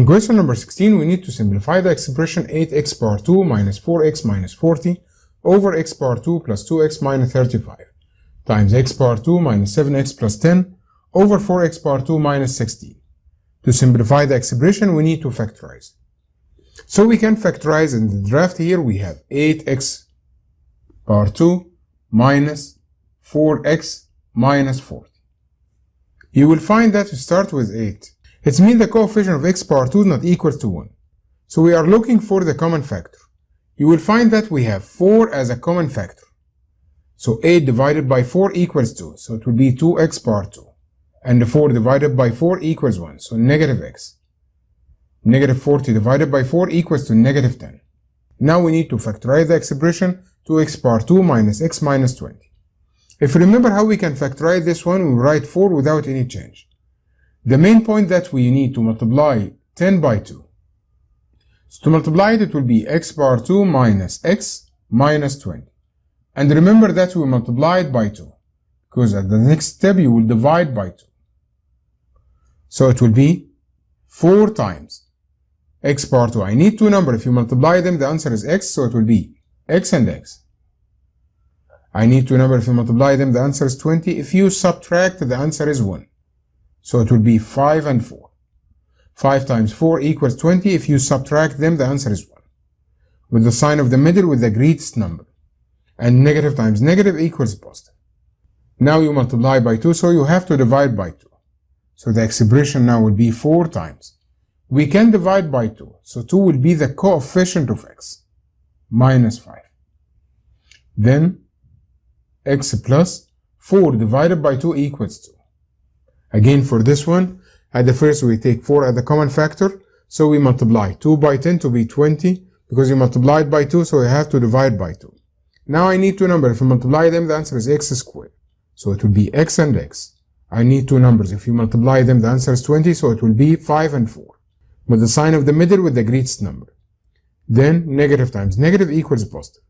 In question number 16, we need to simplify the expression 8x power 2 minus 4x minus 40 over x power 2 plus 2x minus 35 times x power 2 minus 7x plus 10 over 4x power 2 minus 16. To simplify the expression, we need to factorize. So we can factorize. In the draft here, we have 8x power 2 minus 4x minus 40. You will find that we start with 8. It means the coefficient of x power 2 is not equal to 1. So we are looking for the common factor. You will find that we have 4 as a common factor. So 8 divided by 4 equals 2. So it will be 2x power 2. And 4 divided by 4 equals 1. So negative x. Negative 40 divided by 4 equals to negative 10. Now we need to factorize the expression 2x power 2 minus x minus 20. If you remember how we can factorize this one, we write 4 without any change. The main point that we need to multiply 10 by 2. So to multiply it will be x power 2 minus x minus 20. And remember that we multiplied by 2. Because at the next step you will divide by 2. So it will be 4 times x power 2. I need two numbers. If you multiply them, the answer is x, so it will be x and x. I need two numbers. If you multiply them, the answer is 20. If you subtract, the answer is 1. So it will be 5 and 4. 5 times 4 equals 20. If you subtract them, the answer is 1. With the sign of the middle with the greatest number. And negative times negative equals positive. Now you multiply by 2, so you have to divide by 2. So the expression now will be 4 times. We can divide by 2. So 2 will be the coefficient of x. Minus 5. Then x plus 4 divided by 2 equals 2. Again for this one, at the first we take 4 as the common factor. So we multiply 2 by 10 to be 20. Because you multiplied by 2, so we have to divide by 2. Now I need two numbers. If you multiply them, the answer is x squared. So it will be x and x. I need two numbers. If you multiply them, the answer is 20. So it will be 5 and 4. With the sign of the middle with the greatest number. Then negative times negative equals positive.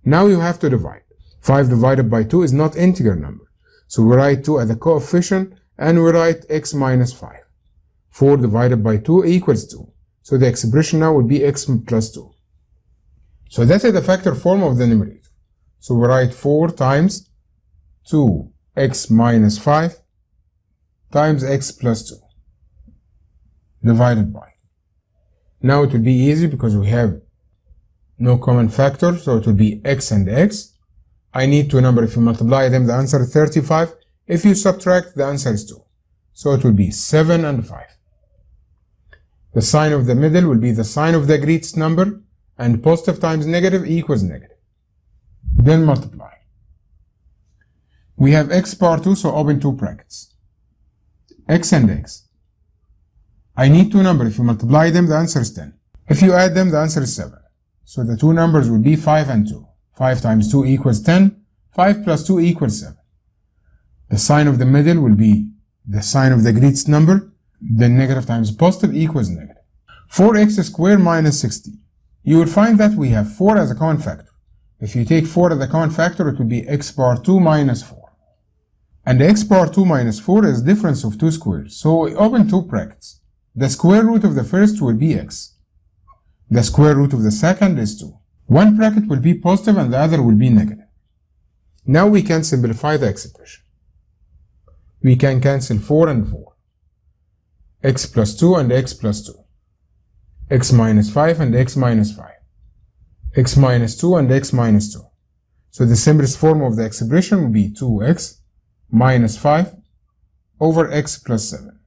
Now you have to divide. 5 divided by 2 is not integer number. So we write 2 as a coefficient and we write x minus 5. 4 divided by 2 equals 2. So the expression now would be x plus 2. So that is the factor form of the numerator. So we write 4 times 2x minus 5 times x plus 2 divided by. Now it will be easy because we have no common factor, so it will be x and x. I need two numbers. If you multiply them, the answer is 35. If you subtract, the answer is 2. So it will be 7 and 5. The sign of the middle will be the sign of the greatest number, and positive times negative equals negative. Then multiply. We have x power 2, so open two brackets. X and x. I need two numbers. If you multiply them, the answer is 10. If you add them, the answer is 7. So the two numbers will be 5 and 2. 5 times 2 equals 10. 5 plus 2 equals 7. The sign of the middle will be the sign of the greatest number. Then negative times positive equals negative. 4x squared minus 16. You will find that we have 4 as a common factor. If you take 4 as a common factor, it will be x power 2 minus 4. And x power 2 minus 4 is difference of two squares. So we open two brackets. The square root of the first will be x. The square root of the second is 2. One bracket will be positive and the other will be negative. Now we can simplify the expression. We can cancel 4 and 4. X plus 2 and x plus 2. X minus 5 and x minus 5. X minus 2 and x minus 2. So the simplest form of the expression will be 2x minus 5 over x plus 7.